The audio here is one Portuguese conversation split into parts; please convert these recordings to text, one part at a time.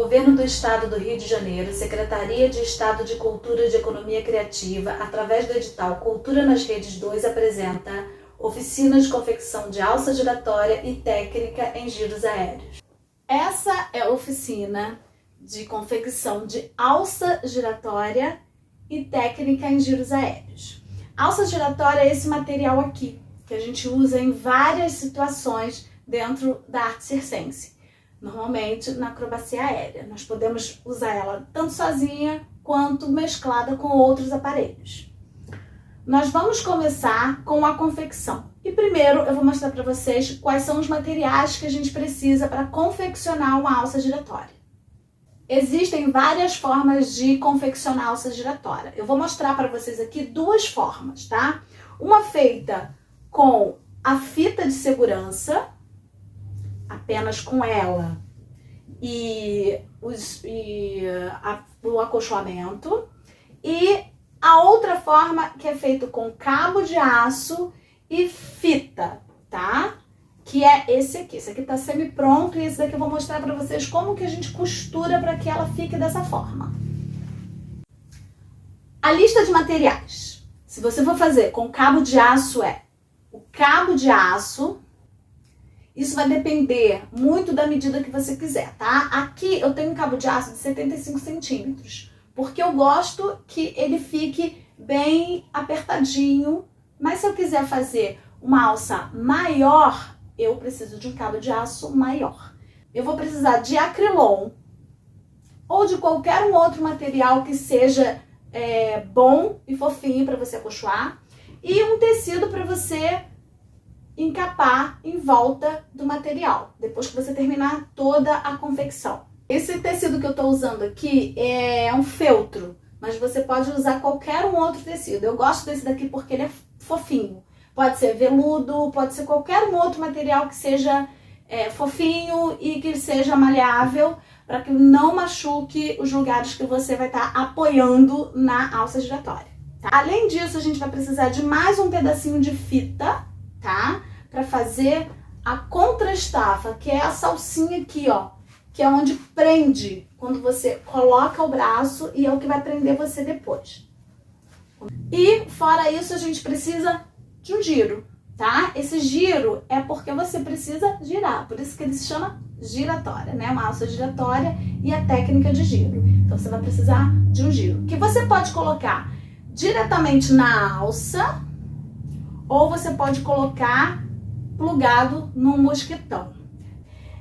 Governo do Estado do Rio de Janeiro, Secretaria de Estado de Cultura e de Economia Criativa, através do edital Cultura nas Redes 2, apresenta oficina de confecção de alça giratória e técnica em giros aéreos. Essa é a oficina de confecção de alça giratória e técnica em giros aéreos. Alça giratória é esse material aqui, que a gente usa em várias situações dentro da arte circense. Normalmente na acrobacia aérea. Nós podemos usar ela tanto sozinha quanto mesclada com outros aparelhos. Nós vamos começar com a confecção. E primeiro eu vou mostrar para vocês quais são os materiais que a gente precisa para confeccionar uma alça giratória. Existem várias formas de confeccionar alça giratória. Eu vou mostrar para vocês aqui duas formas, tá? Uma feita com a fita de segurança, apenas com ela e o acolchoamento, e a outra forma que é feito com cabo de aço e fita, tá? Que é esse aqui tá semi-pronto, e esse daqui eu vou mostrar para vocês como que a gente costura para que ela fique dessa forma. A lista de materiais, se você for fazer com cabo de aço, o cabo de aço. Isso vai depender muito da medida que você quiser, tá? Aqui eu tenho um cabo de aço de 75 centímetros, porque eu gosto que ele fique bem apertadinho, mas se eu quiser fazer uma alça maior, eu preciso de um cabo de aço maior. Eu vou precisar de acrilon ou de qualquer um outro material que seja bom e fofinho para você acolchoar, e um tecido para você encapar em volta do material, depois que você terminar toda a confecção. Esse tecido que eu estou usando aqui é um feltro, mas você pode usar qualquer um outro tecido. Eu gosto desse daqui porque ele é fofinho. Pode ser veludo, pode ser qualquer um outro material que seja fofinho e que seja maleável, para que não machuque os lugares que você vai estar apoiando na alça giratória, tá? Além disso, a gente vai precisar de mais um pedacinho de fita, tá? Para fazer a contraestafa, que é essa alcinha aqui, ó, que é onde prende quando você coloca o braço, e é o que vai prender você depois. E fora isso, a gente precisa de um giro, tá? Esse giro é porque você precisa girar, por isso que ele se chama giratória, né? Uma alça giratória e a técnica de giro. Então você vai precisar de um giro, que você pode colocar diretamente na alça, ou você pode colocar plugado num mosquetão.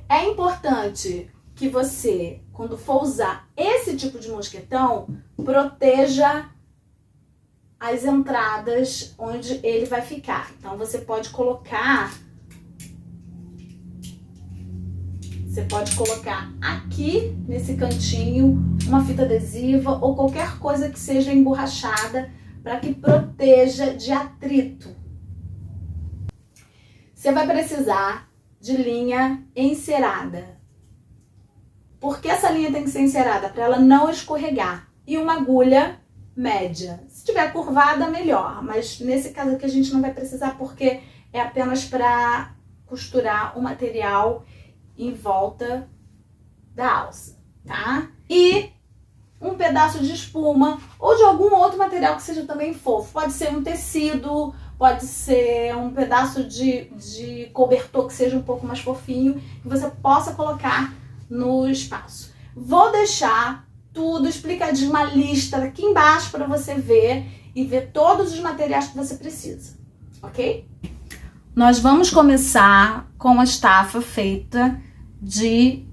É importante que você, quando for usar esse tipo de mosquetão, proteja as entradas onde ele vai ficar. Então você pode colocar aqui nesse cantinho uma fita adesiva ou qualquer coisa que seja emborrachada para que proteja de atrito. Você vai precisar de linha encerada. Por que essa linha tem que ser encerada? Para ela não escorregar. E uma agulha média. Se tiver curvada, melhor. Mas nesse caso aqui a gente não vai precisar, porque é apenas para costurar o material em volta da alça, tá? E um pedaço de espuma ou de algum outro material que seja também fofo. Pode ser um tecido, pode ser um pedaço de cobertor que seja um pouco mais fofinho, que você possa colocar no espaço. Vou deixar tudo explicadinho, uma lista aqui embaixo para você ver e ver todos os materiais que você precisa, ok? Nós vamos começar com a estafa feita de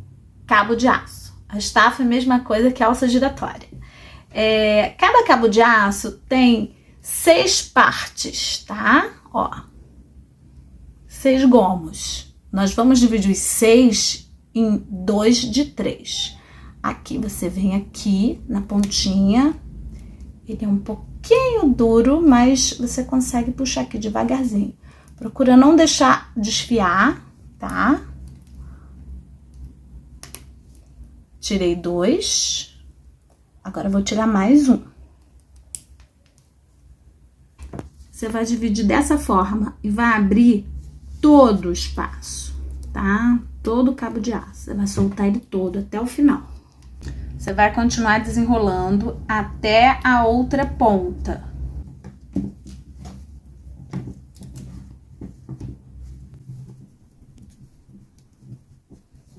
cabo de aço. A estafa é a mesma coisa que a alça giratória. Cada cabo de aço tem 6 partes, tá? Ó, 6 gomos. Nós vamos dividir os 6 em 2 de 3. Aqui você vem aqui na pontinha. Ele é um pouquinho duro, mas você consegue puxar aqui devagarzinho. Procura não deixar desfiar, tá? Tirei 2. Agora eu vou tirar mais um. Você vai dividir dessa forma e vai abrir todo o espaço, tá? Todo o cabo de aço. Você vai soltar ele todo até o final. Você vai continuar desenrolando até a outra ponta.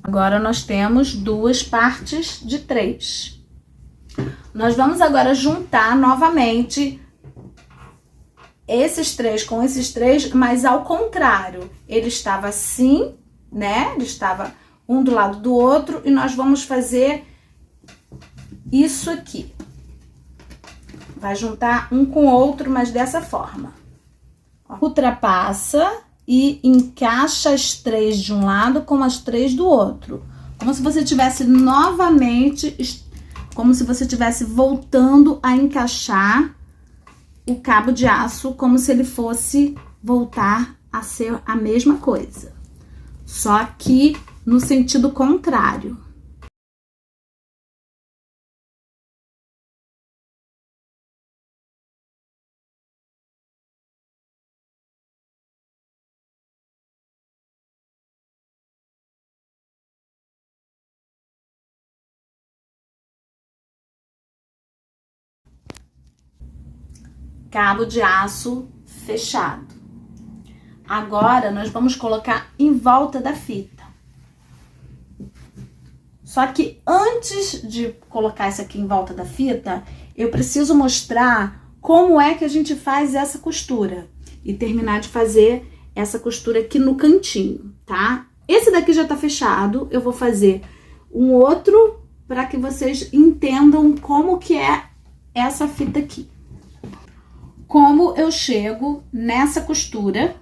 Agora, nós temos 2 partes de 3. Nós vamos agora juntar novamente esses 3 com esses 3, mas ao contrário. Ele estava assim, né? Ele estava um do lado do outro, e nós vamos fazer isso aqui. Vai juntar um com o outro, mas dessa forma. Ultrapassa e encaixa as 3 de um lado com as 3 do outro. Como se você tivesse novamente, como se você estivesse voltando a encaixar o cabo de aço, como se ele fosse voltar a ser a mesma coisa. Só que no sentido contrário. Cabo de aço fechado. Agora, nós vamos colocar em volta da fita. Só que antes de colocar isso aqui em volta da fita, eu preciso mostrar como é que a gente faz essa costura. E terminar de fazer essa costura aqui no cantinho, tá? Esse daqui já tá fechado, eu vou fazer um outro para que vocês entendam como que é essa fita aqui. Como eu chego nessa costura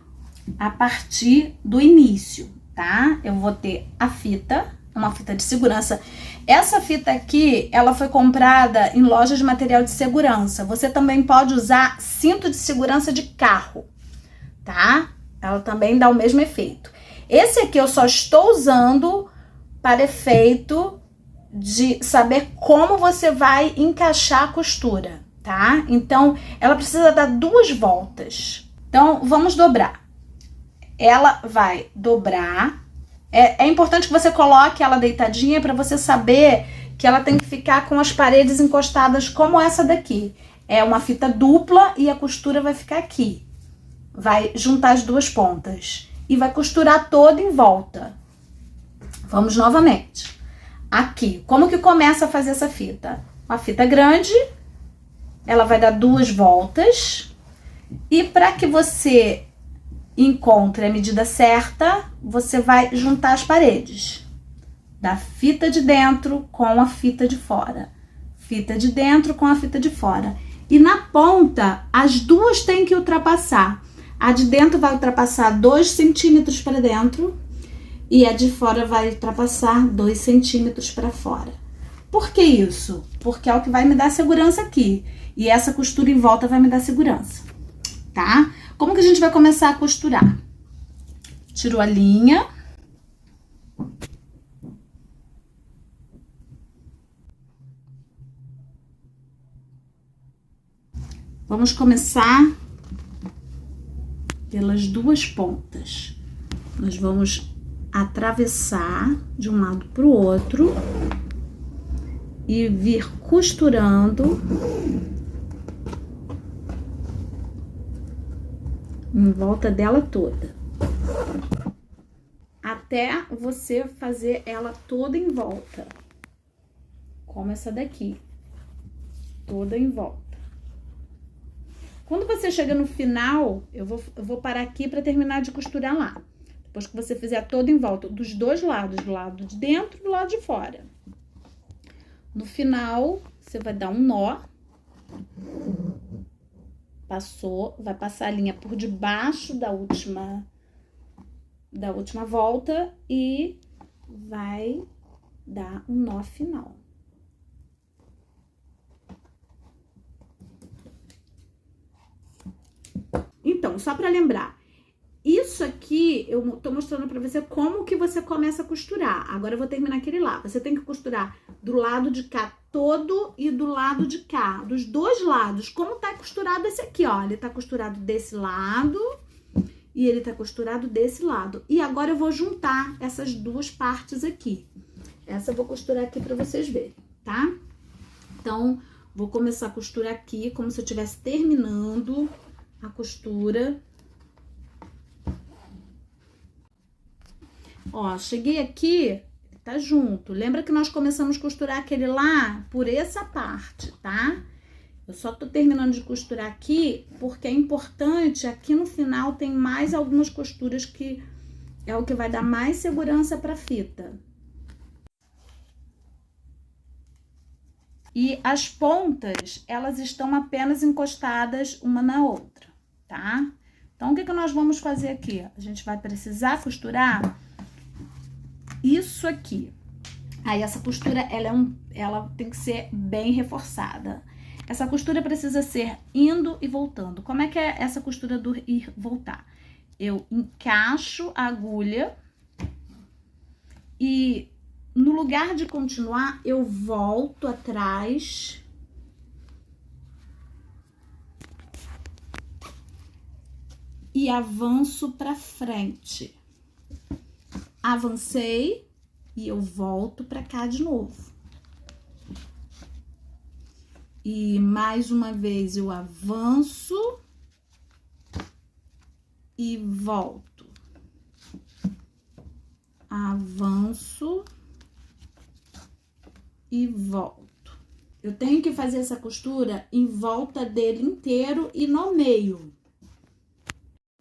a partir do início, tá? Eu vou ter a fita, uma fita de segurança. Essa fita aqui, ela foi comprada em lojas de material de segurança. Você também pode usar cinto de segurança de carro, tá? Ela também dá o mesmo efeito. Esse aqui eu só estou usando para efeito de saber como você vai encaixar a costura, tá? Então, ela precisa dar 2 voltas. Então, vamos dobrar. Ela vai dobrar. É importante que você coloque ela deitadinha para você saber que ela tem que ficar com as paredes encostadas como essa daqui. É uma fita dupla e a costura vai ficar aqui. Vai juntar as 2 pontas e vai costurar toda em volta. Vamos novamente. Aqui, como que começa a fazer essa fita? Uma fita grande, ela vai dar 2 voltas. E para que você encontre a medida certa, você vai juntar as paredes da fita de dentro com a fita de fora. Fita de dentro com a fita de fora. E na ponta, as 2 têm que ultrapassar. A de dentro vai ultrapassar 2 centímetros para dentro e a de fora vai ultrapassar 2 centímetros para fora. Por que isso? Porque é o que vai me dar segurança aqui. E essa costura em volta vai me dar segurança, tá? Como que a gente vai começar a costurar? Tirou a linha. Vamos começar pelas 2 pontas. Nós vamos atravessar de um lado para o outro e vir costurando em volta dela toda, até você fazer ela toda em volta, como essa daqui, toda em volta. Quando você chega no final, eu vou parar aqui para terminar de costurar lá. Depois que você fizer toda em volta, dos 2 lados, do lado de dentro e do lado de fora. No final, você vai dar um nó. Passou, vai passar a linha por debaixo da última volta e vai dar um nó final. Então, só para lembrar, isso aqui eu tô mostrando para você como que você começa a costurar. Agora eu vou terminar aquele lá. Você tem que costurar do lado de cá todo e do lado de cá, dos 2 lados. Como tá costurado esse aqui, ó. Ele tá costurado desse lado e ele tá costurado desse lado. E agora eu vou juntar essas 2 partes aqui. Essa eu vou costurar aqui para vocês verem, tá? tá? Então, vou começar a costura aqui, como se eu estivesse terminando a costura. Ó, cheguei aqui, tá junto. Lembra que nós começamos a costurar aquele lá por essa parte, tá? Eu só tô terminando de costurar aqui porque é importante, aqui no final tem mais algumas costuras que é o que vai dar mais segurança pra fita. E as pontas, elas estão apenas encostadas uma na outra, tá? Então, o que nós vamos fazer aqui? A gente vai precisar costurar isso aqui. Aí, essa costura, ela tem que ser bem reforçada. Essa costura precisa ser indo e voltando. Como é que é essa costura do ir e voltar? Eu encaixo a agulha e no lugar de continuar, eu volto atrás e avanço para frente. Avancei e eu volto para cá de novo. E mais uma vez eu avanço e volto. Avanço e volto. Eu tenho que fazer essa costura em volta dele inteiro e no meio.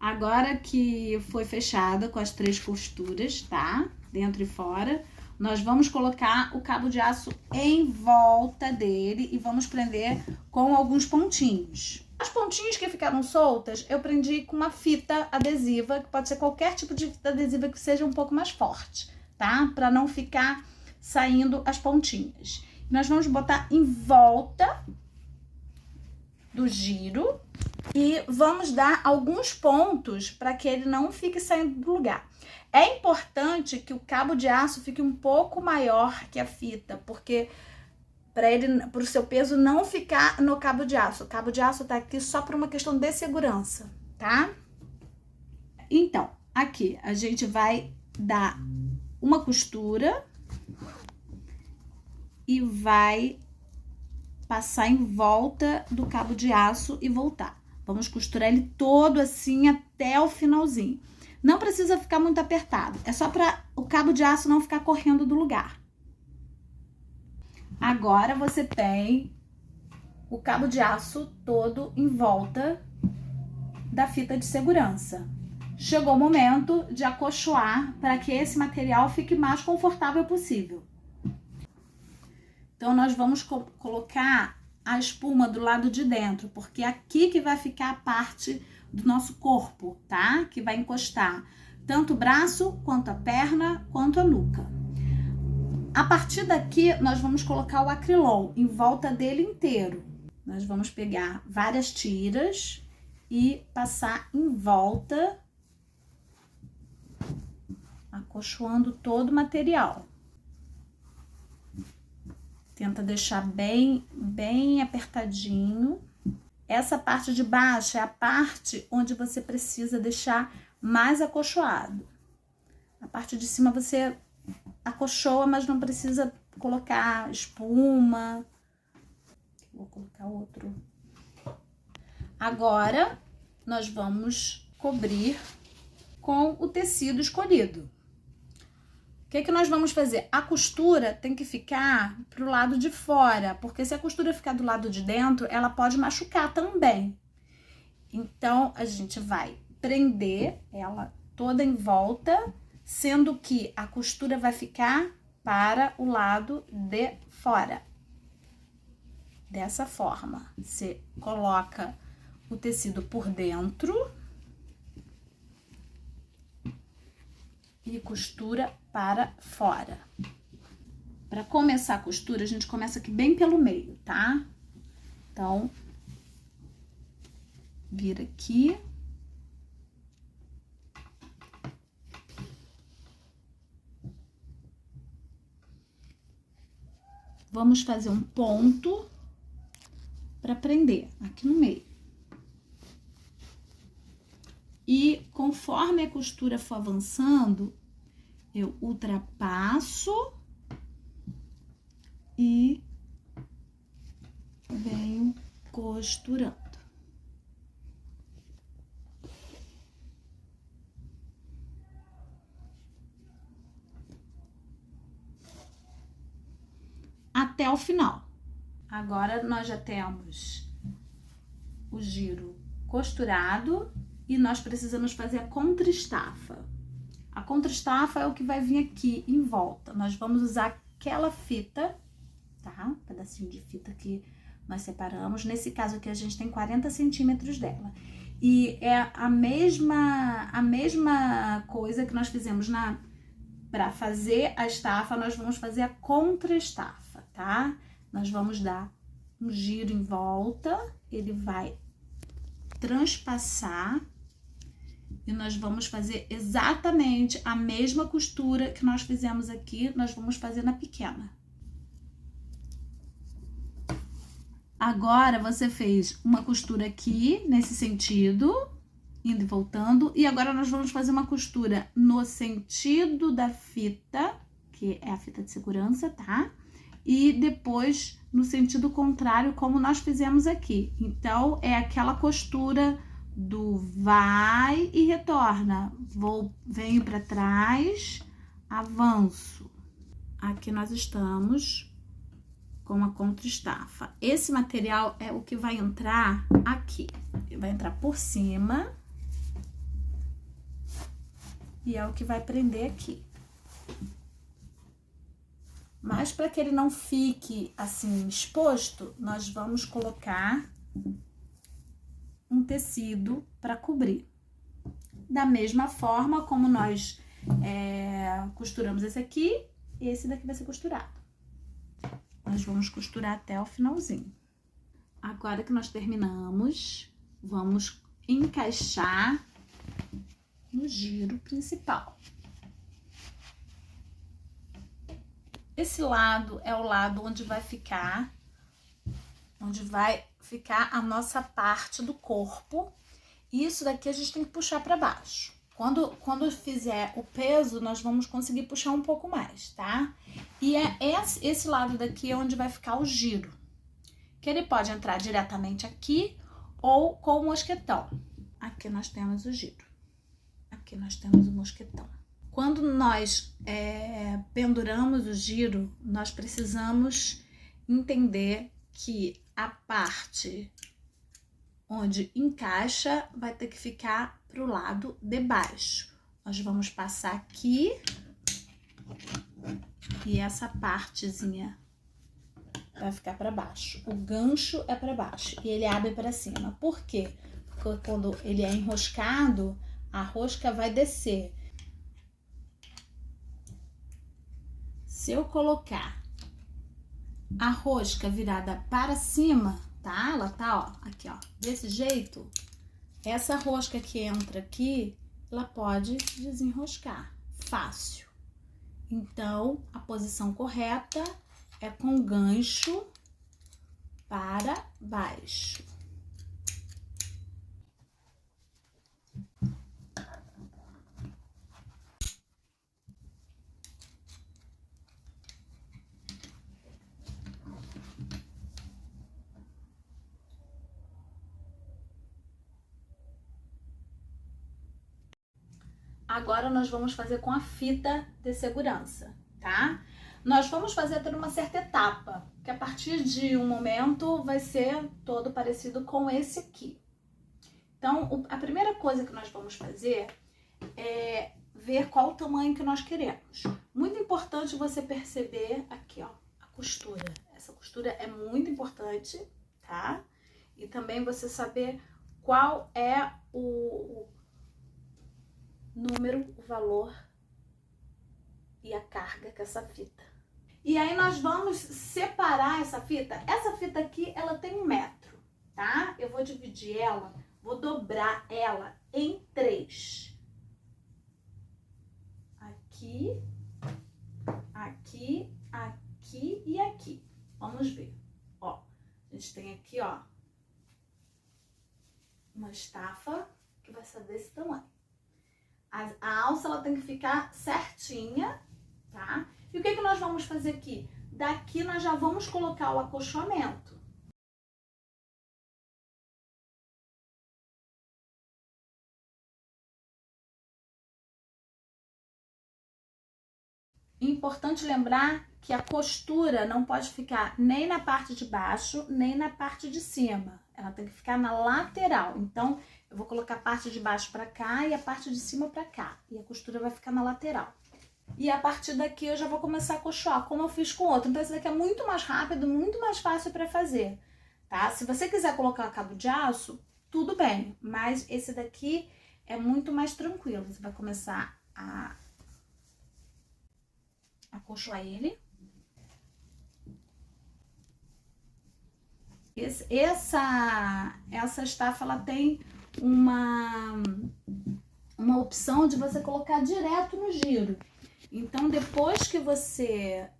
Agora que foi fechada com as 3 costuras, tá? Dentro e fora, nós vamos colocar o cabo de aço em volta dele e vamos prender com alguns pontinhos. As pontinhas que ficaram soltas, eu prendi com uma fita adesiva, que pode ser qualquer tipo de fita adesiva que seja um pouco mais forte, tá? Para não ficar saindo as pontinhas. Nós vamos botar em volta do giro e vamos dar alguns pontos para que ele não fique saindo do lugar. É importante que o cabo de aço fique um pouco maior que a fita, porque para o seu peso não ficar no cabo de aço. O cabo de aço tá aqui só por uma questão de segurança, tá? Então, aqui a gente vai dar uma costura e vai passar em volta do cabo de aço e voltar. Vamos costurar ele todo assim até o finalzinho. Não precisa ficar muito apertado, é só para o cabo de aço não ficar correndo do lugar. Agora você tem o cabo de aço todo em volta da fita de segurança. Chegou o momento de acolchoar para que esse material fique mais confortável possível. Então, nós vamos colocar a espuma do lado de dentro, porque é aqui que vai ficar a parte do nosso corpo, tá? Que vai encostar tanto o braço, quanto a perna, quanto a nuca. A partir daqui, nós vamos colocar o acrylon em volta dele inteiro. Nós vamos pegar várias tiras e passar em volta, acolchoando todo o material. Tenta deixar bem apertadinho. Essa parte de baixo é a parte onde você precisa deixar mais acolchoado. A parte de cima você acolchoa, mas não precisa colocar espuma. Vou colocar outro. Agora, nós vamos cobrir com o tecido escolhido. O que nós vamos fazer? A costura tem que ficar pro lado de fora, porque se a costura ficar do lado de dentro, ela pode machucar também. Então, a gente vai prender ela toda em volta, sendo que a costura vai ficar para o lado de fora. Dessa forma, você coloca o tecido por dentro e costura para fora. Para começar a costura, a gente começa aqui bem pelo meio, tá? Então, vira aqui. Vamos fazer um ponto para prender aqui no meio. E conforme a costura for avançando, eu ultrapasso e costurando. Até o final. Agora nós já temos o giro costurado e nós precisamos fazer a contraestafa. A contraestafa é o que vai vir aqui em volta. Nós vamos usar aquela fita, tá? Um pedacinho de fita que nós separamos. Nesse caso aqui a gente tem 40 centímetros dela. E é a mesma coisa que nós fizemos para fazer a estafa, nós vamos fazer a contraestafa, tá? Nós vamos dar um giro em volta, ele vai transpassar e nós vamos fazer exatamente a mesma costura que nós fizemos aqui, nós vamos fazer na pequena. Agora você fez uma costura aqui, nesse sentido, indo e voltando, e agora nós vamos fazer uma costura no sentido da fita, que é a fita de segurança, tá? E depois no sentido contrário, como nós fizemos aqui. Então, é aquela costura do vai e retorna. Venho para trás, avanço. Aqui nós estamos com a contraestafa. Esse material é o que vai entrar aqui. Ele vai entrar por cima. E é o que vai prender aqui. Mas para que ele não fique assim exposto, nós vamos colocar um tecido para cobrir. Da mesma forma como nós costuramos esse aqui, esse daqui vai ser costurado. Nós vamos costurar até o finalzinho. Agora que nós terminamos, vamos encaixar no giro principal. Esse lado é o lado onde vai ficar a nossa parte do corpo. E isso daqui a gente tem que puxar para baixo. Quando fizer o peso, nós vamos conseguir puxar um pouco mais, tá? E esse lado daqui é onde vai ficar o giro. Que ele pode entrar diretamente aqui ou com o mosquetão. Aqui nós temos o giro. Aqui nós temos o mosquetão. Quando nós penduramos o giro, nós precisamos entender que a parte onde encaixa vai ter que ficar pro lado de baixo. Nós vamos passar aqui e essa partezinha vai ficar para baixo. O gancho é para baixo e ele abre para cima. Por quê? Porque quando ele é enroscado, a rosca vai descer. Se eu colocar a rosca virada para cima, tá? Ela tá, ó, aqui, ó, desse jeito. Essa rosca que entra aqui, ela pode desenroscar fácil. Então, a posição correta é com gancho para baixo. Agora nós vamos fazer com a fita de segurança, tá? Nós vamos fazer até uma certa etapa, que a partir de um momento vai ser todo parecido com esse aqui. Então, a primeira coisa que nós vamos fazer é ver qual o tamanho que nós queremos. Muito importante você perceber aqui, ó, a costura. Essa costura é muito importante, tá? E também você saber qual é o número, o valor e a carga que essa fita. E aí nós vamos separar essa fita. Essa fita aqui, ela tem 1 metro, tá? Eu vou dividir ela, vou dobrar ela em 3. Aqui, aqui, aqui e aqui. Vamos ver. Ó, a gente tem aqui, ó, uma estafa que vai ser desse tamanho. A alça, ela tem que ficar certinha, tá? E o que que nós vamos fazer aqui? Daqui nós já vamos colocar o acolchoamento. Importante lembrar que a costura não pode ficar nem na parte de baixo, nem na parte de cima. Ela tem que ficar na lateral. Então, eu vou colocar a parte de baixo para cá e a parte de cima para cá. E a costura vai ficar na lateral. E a partir daqui eu já vou começar a costurar, como eu fiz com o outro. Então, esse daqui é muito mais rápido, muito mais fácil para fazer, tá? Se você quiser colocar cabo de aço, tudo bem. Mas esse daqui é muito mais tranquilo. Você vai começar a acolchoar ele. Essa estafa, ela tem uma opção de você colocar direto no giro. Então, depois que você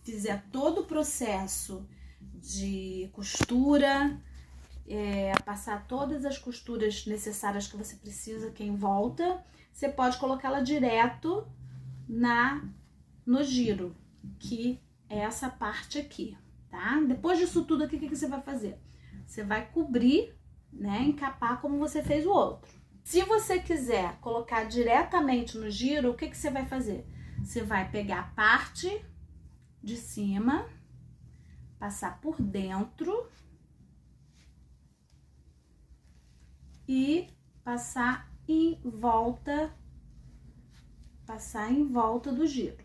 fizer todo o processo de costura, passar todas as costuras necessárias que você precisa aqui em volta, você pode colocá-la direto no giro, que é essa parte aqui, tá? Depois disso tudo aqui, o que você vai fazer? Você vai cobrir, né, encapar como você fez o outro. Se você quiser colocar diretamente no giro, o que você vai fazer? Você vai pegar a parte de cima, passar por dentro e passar em volta do giro.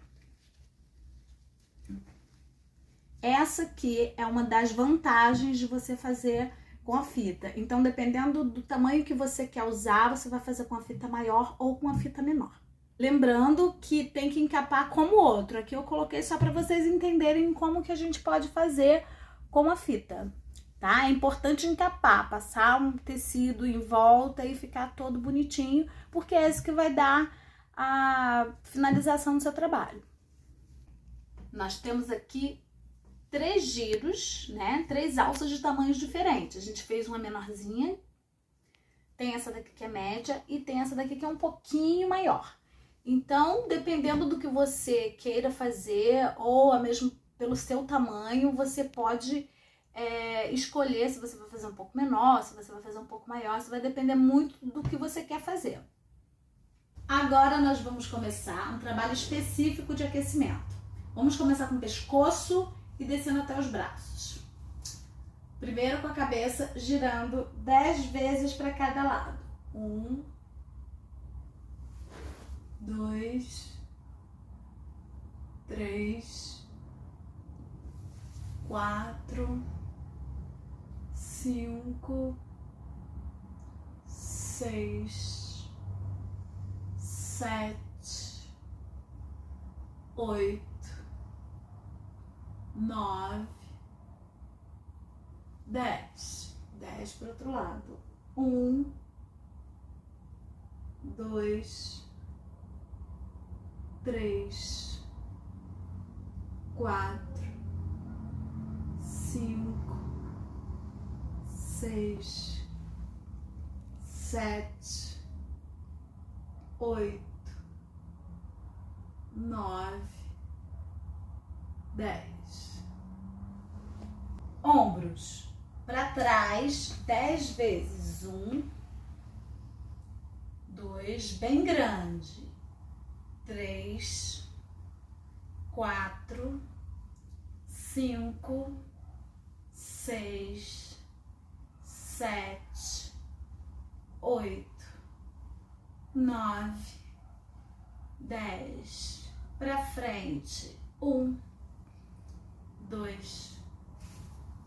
Essa aqui é uma das vantagens de você fazer com a fita. Então, dependendo do tamanho que você quer usar, você vai fazer com a fita maior ou com a fita menor. Lembrando que tem que encapar como o outro. Aqui eu coloquei só para vocês entenderem como que a gente pode fazer com a fita, tá? É importante encapar, passar um tecido em volta e ficar todo bonitinho, porque é isso que vai dar a finalização do seu trabalho. Nós temos aqui 3 giros, né? 3 alças de tamanhos diferentes. A gente fez uma menorzinha, tem essa daqui que é média e tem essa daqui que é um pouquinho maior. Então, dependendo do que você queira fazer ou mesmo pelo seu tamanho, você pode escolher se você vai fazer um pouco menor, se você vai fazer um pouco maior. Isso vai depender muito do que você quer fazer. Agora nós vamos começar um trabalho específico de aquecimento. Vamos começar com o pescoço e descendo até os braços. Primeiro com a cabeça girando 10 vezes para cada lado. 1, 2, 3, 4, 5, 6, 7, 8, 9, 10. 10 para o outro lado. 1, 2, 3, 4, 5, 6, 7, 8, 9, 10. Ombros para trás 10 vezes. 1, 2, bem grande. 3, 4, 5, 6, 7, 8, 9, 10. Para frente. 1, 2,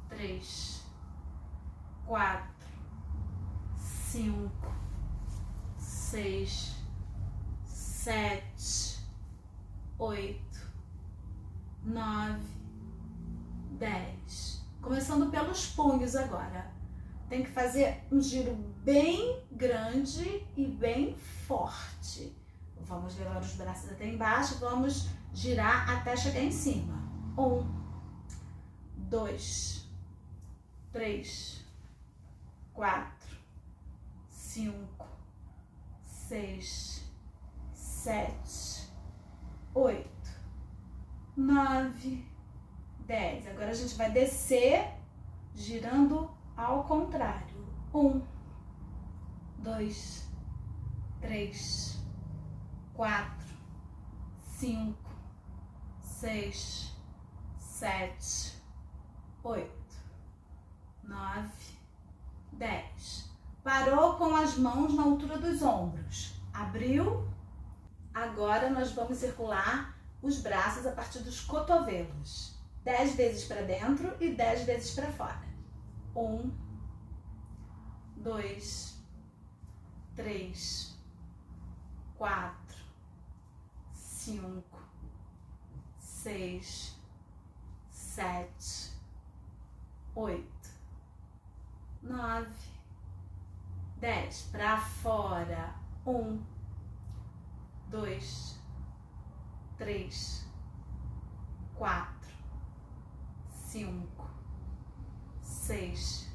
3, 4, 5, 6, 7, 8, 9, 10. Começando pelos punhos agora. Tem que fazer um giro bem grande e bem forte. Vamos levar os braços até embaixo, vamos girar até chegar em cima. 1, 2, 3, 4, 5, 6, 7, 8, 9, 10. Agora a gente vai descer girando ao contrário. 1, 2, 3, 4, 5, 6, 7, 8, 9, 10. Parou com as mãos na altura dos ombros. Abriu. Agora nós vamos circular os braços a partir dos cotovelos. 10 vezes para dentro e 10 vezes para fora. 1, 2, 3, 4, 5, 6, 7, 8, 9, 10. Para fora. 1, 2, 3, 4, 5, 6,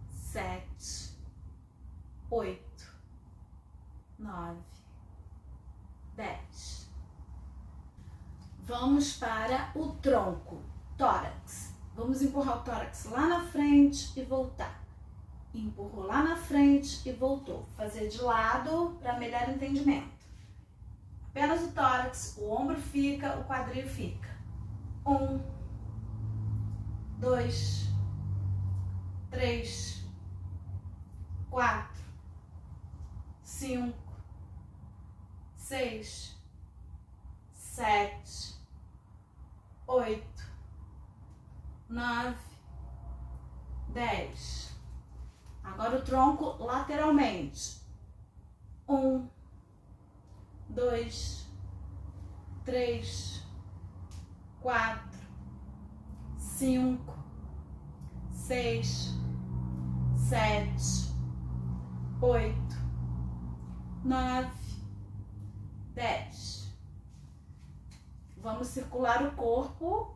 7, 8, 9, 10. Vamos para o tronco, tórax. Vamos empurrar o tórax lá na frente e voltar. Empurrou lá na frente e voltou. Fazer de lado para melhor entendimento. Apenas o tórax, o ombro fica, o quadril fica. 1, 2, 3, 4, 5, 6, 7, 8, 9, 10. Agora o tronco lateralmente. 1, 2, 3, 4, 5, 6, 7, 8, 9, 10. Vamos circular o corpo,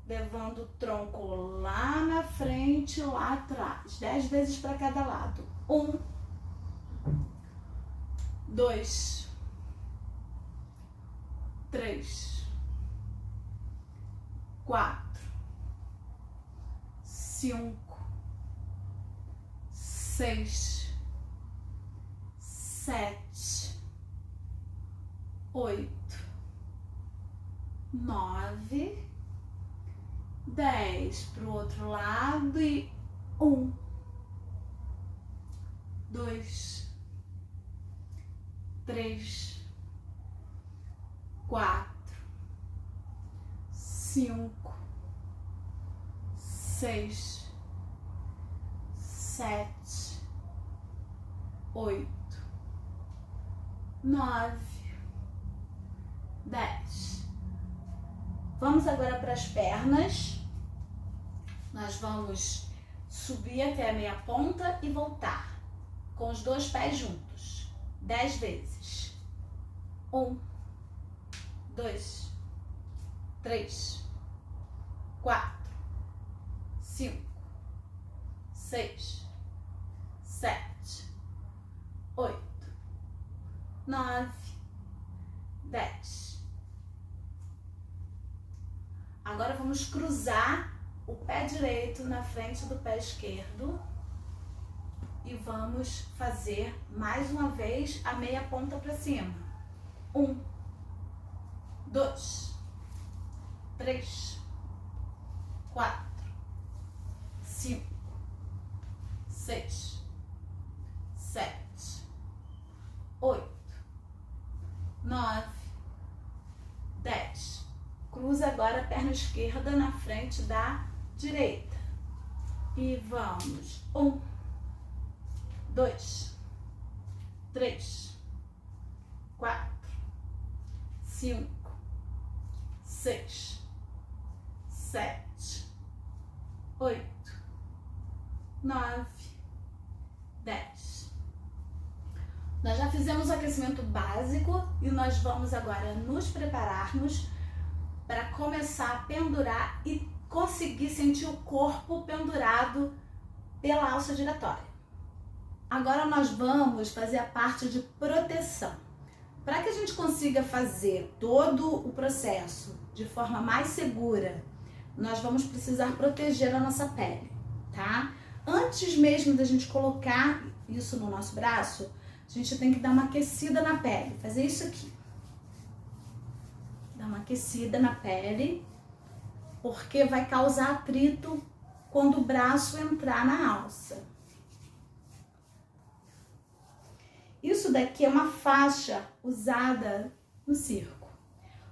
levando o tronco lá na frente, lá atrás. 10 vezes para cada lado. 1, 2, 3, 4, 5, 6, 7, 8, 9, 10. Para o outro lado e 1, 2, 3, 4, 5, 6, 7, 8, 9, 10. Vamos agora para as pernas. Nós vamos subir até a meia ponta e voltar com os dois pés juntos. 10 vezes. 1, 2, 3, 4, 5, 6, 7, 8, 9, 10. Agora vamos cruzar o pé direito na frente do pé esquerdo e vamos fazer mais uma vez a meia ponta para cima. 1, 2, 3, 4, 5, 6, 7, 8, 9, 10. Cruza agora a perna esquerda na frente da direita. E vamos. 1, 2, 3, 4, 5, 6, 7, 8, 9, 10. Nós já fizemos o aquecimento básico e nós vamos agora nos prepararmos para começar a pendurar e conseguir sentir o corpo pendurado pela alça giratória. Agora nós vamos fazer a parte de proteção. Para que a gente consiga fazer todo o processo de forma mais segura, nós vamos precisar proteger a nossa pele, tá? Antes mesmo da gente colocar isso no nosso braço, a gente tem que dar uma aquecida na pele, fazer isso aqui. Dá dar uma aquecida na pele, porque vai causar atrito quando o braço entrar na alça. Isso daqui é uma faixa usada no circo.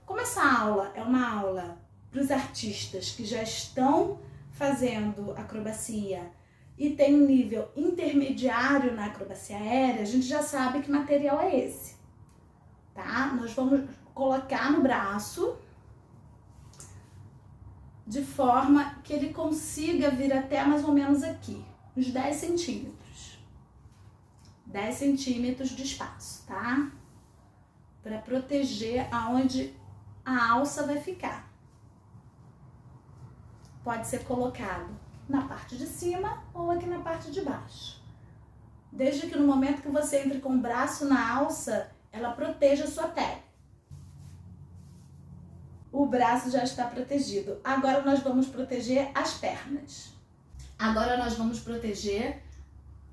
Como essa aula é uma aula para os artistas que já estão fazendo acrobacia e tem um nível intermediário na acrobacia aérea, a gente já sabe que material é esse, tá? Nós vamos colocar no braço de forma que ele consiga vir até mais ou menos aqui, uns 10 centímetros. 10 centímetros de espaço, tá? Para proteger aonde a alça vai ficar. Pode ser colocado na parte de cima ou aqui na parte de baixo. Desde que no momento que você entre com o braço na alça, ela proteja a sua pele. O braço já está protegido. Agora nós vamos proteger as pernas. Agora nós vamos proteger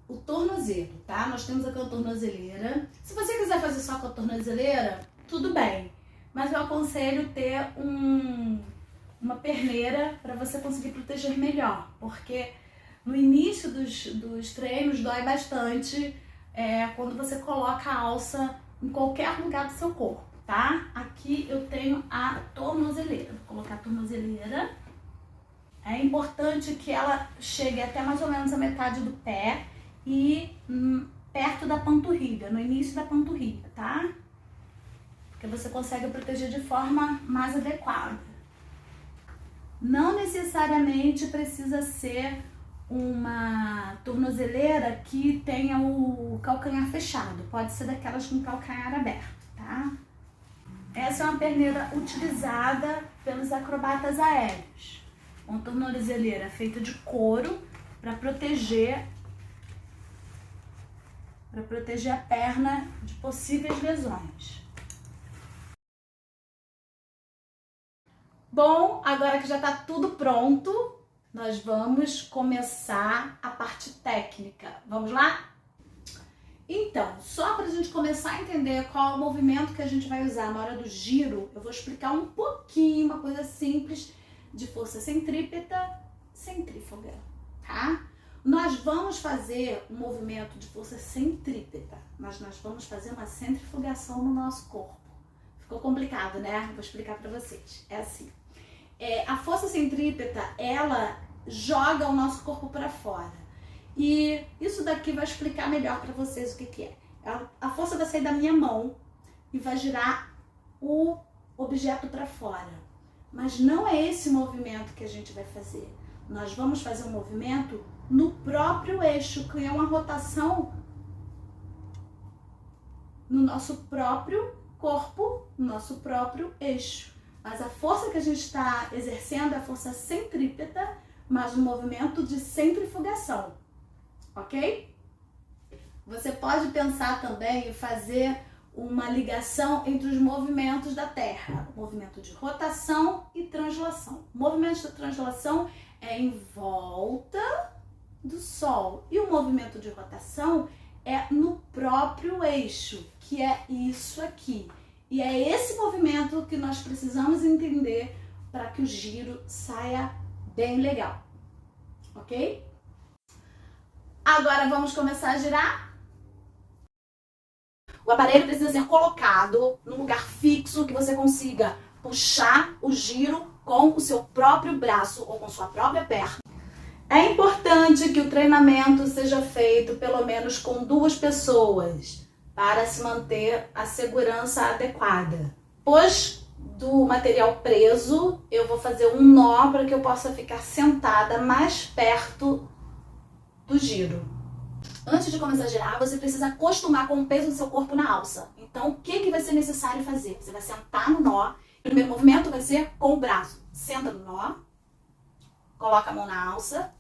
o tornozelo, tá? Nós temos aqui a tornozeleira. Se você quiser fazer só com a tornozeleira, tudo bem. Mas eu aconselho ter uma perneira para você conseguir proteger melhor. Porque no início dos treinos dói bastante quando você coloca a alça em qualquer lugar do seu corpo, tá? Aqui eu tenho a tornozeleira. Vou colocar a tornozeleira. É importante que ela chegue até mais ou menos a metade do pé e perto da panturrilha, no início da panturrilha, tá? Porque você consegue proteger de forma mais adequada. Não necessariamente precisa ser uma tornozeleira que tenha o calcanhar fechado. Pode ser daquelas com calcanhar aberto, tá? Essa é uma perneira utilizada pelos acrobatas aéreos. Uma tornozeleira feita de couro para proteger a perna de possíveis lesões. Bom, agora que já está tudo pronto, nós vamos começar a parte técnica. Vamos lá? Então, só para a gente começar a entender qual é o movimento que a gente vai usar na hora do giro, eu vou explicar um pouquinho, uma coisa simples de força centrípeta, centrífuga, tá? Nós vamos fazer um movimento de força centrípeta, mas nós vamos fazer uma centrifugação no nosso corpo. Ficou complicado, né? Vou explicar para vocês. É assim. A força centrípeta, ela joga o nosso corpo para fora. E isso daqui vai explicar melhor para vocês o que é. A força vai sair da minha mão e vai girar o objeto para fora. Mas não é esse movimento que a gente vai fazer. Nós vamos fazer um movimento no próprio eixo, que é uma rotação no nosso próprio corpo, no nosso próprio eixo. Mas a força que a gente está exercendo é a força centrípeta, mas um movimento de centrifugação, ok? Você pode pensar também em fazer uma ligação entre os movimentos da Terra, o movimento de rotação e translação. O movimento de translação é em volta do Sol e o movimento de rotação é no próprio eixo, que é isso aqui. E é esse movimento que nós precisamos entender para que o giro saia bem legal, ok? Agora vamos começar a girar. O aparelho precisa ser colocado num lugar fixo que você consiga puxar o giro com o seu próprio braço ou com sua própria perna. É importante que o treinamento seja feito pelo menos com 2 pessoas para se manter a segurança adequada. Depois do material preso, eu vou fazer um nó para que eu possa ficar sentada mais perto do giro. Antes de começar a girar, você precisa acostumar com o peso do seu corpo na alça. Então, o que vai ser necessário fazer? Você vai sentar no nó. O primeiro movimento vai ser com o braço. Senta no nó, coloca a mão na alça,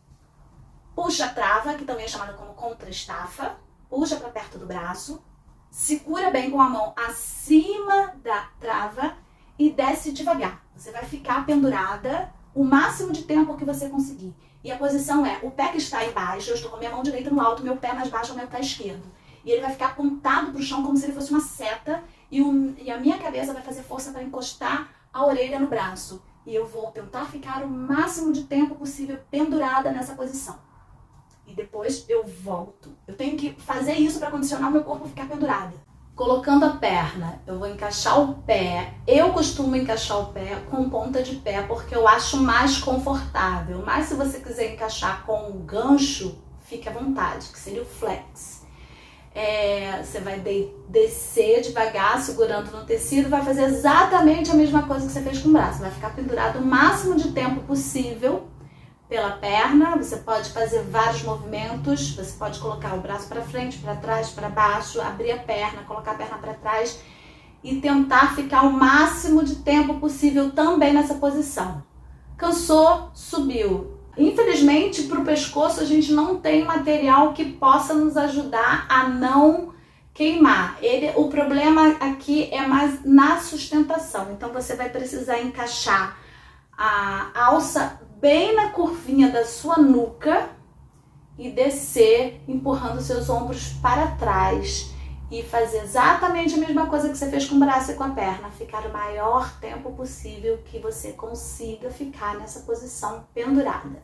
puxa a trava, que também é chamada como contra-estafa, puxa para perto do braço, segura bem com a mão acima da trava e desce devagar. Você vai ficar pendurada o máximo de tempo que você conseguir. E a posição é, o pé que está embaixo, eu estou com a minha mão direita no alto, meu pé mais baixo é o meu pé esquerdo. E ele vai ficar apontado para o chão como se ele fosse uma seta e a minha cabeça vai fazer força para encostar a orelha no braço. E eu vou tentar ficar o máximo de tempo possível pendurada nessa posição. E depois eu volto. Eu tenho que fazer isso para condicionar o meu corpo a ficar pendurada. Colocando a perna, eu vou encaixar o pé. Eu costumo encaixar o pé com ponta de pé porque eu acho mais confortável. Mas se você quiser encaixar com um gancho, fique à vontade, que seria o flex. Você vai descer devagar, segurando no tecido, vai fazer exatamente a mesma coisa que você fez com o braço. Vai ficar pendurado o máximo de tempo possível pela perna. Você pode fazer vários movimentos, você pode colocar o braço para frente, para trás, para baixo, abrir a perna, colocar a perna para trás e tentar ficar o máximo de tempo possível também nessa posição. Cansou, subiu. Infelizmente, para o pescoço a gente não tem material que possa nos ajudar a não queimar. O problema aqui é mais na sustentação. Então você vai precisar encaixar a alça bem na curvinha da sua nuca e descer empurrando seus ombros para trás e fazer exatamente a mesma coisa que você fez com o braço e com a perna, ficar o maior tempo possível que você consiga ficar nessa posição pendurada.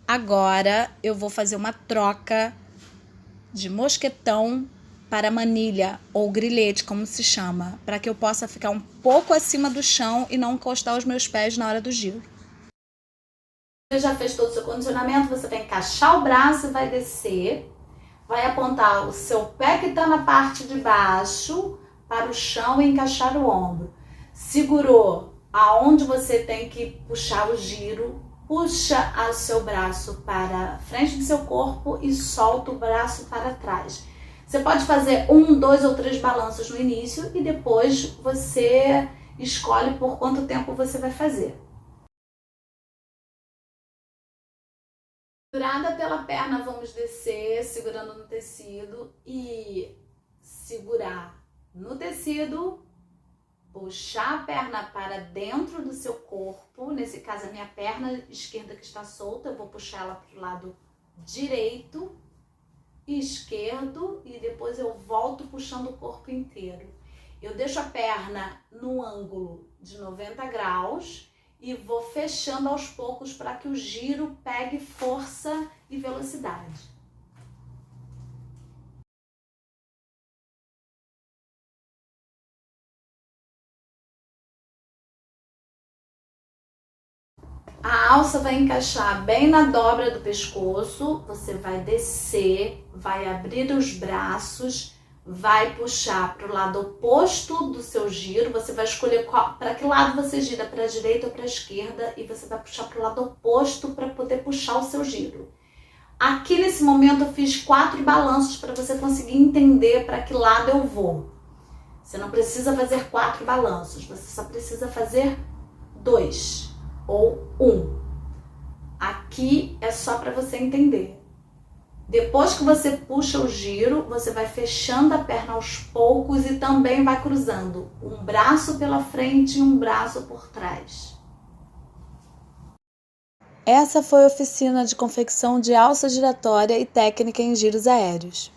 Agora eu vou fazer uma troca de mosquetão para manilha ou grilete, como se chama, para que eu possa ficar um pouco acima do chão e não encostar os meus pés na hora do giro. Você já fez todo o seu condicionamento, você vai encaixar o braço e vai descer, vai apontar o seu pé que está na parte de baixo para o chão e encaixar o ombro. Segurou aonde você tem que puxar o giro, puxa o seu braço para frente do seu corpo e solta o braço para trás. Você pode fazer 1, 2 ou 3 balanços no início e depois você escolhe por quanto tempo você vai fazer. Segurada pela perna, vamos descer, segurando no tecido e segurar no tecido, puxar a perna para dentro do seu corpo. Nesse caso, a minha perna esquerda que está solta, eu vou puxar ela para o lado direito e esquerdo e depois eu volto puxando o corpo inteiro. Eu deixo a perna no ângulo de 90 graus e vou fechando aos poucos para que o giro pegue força e velocidade. A alça vai encaixar bem na dobra do pescoço, você vai descer, vai abrir os braços, vai puxar para o lado oposto do seu giro, você vai escolher para que lado você gira, para a direita ou para a esquerda, e você vai puxar para o lado oposto para poder puxar o seu giro. Aqui nesse momento eu fiz 4 balanços para você conseguir entender para que lado eu vou. Você não precisa fazer 4 balanços, você só precisa fazer 2. Ou 1. Aqui é só para você entender. Depois que você puxa o giro, você vai fechando a perna aos poucos e também vai cruzando um braço pela frente e um braço por trás. Essa foi a oficina de confecção de alça giratória e técnica em giros aéreos.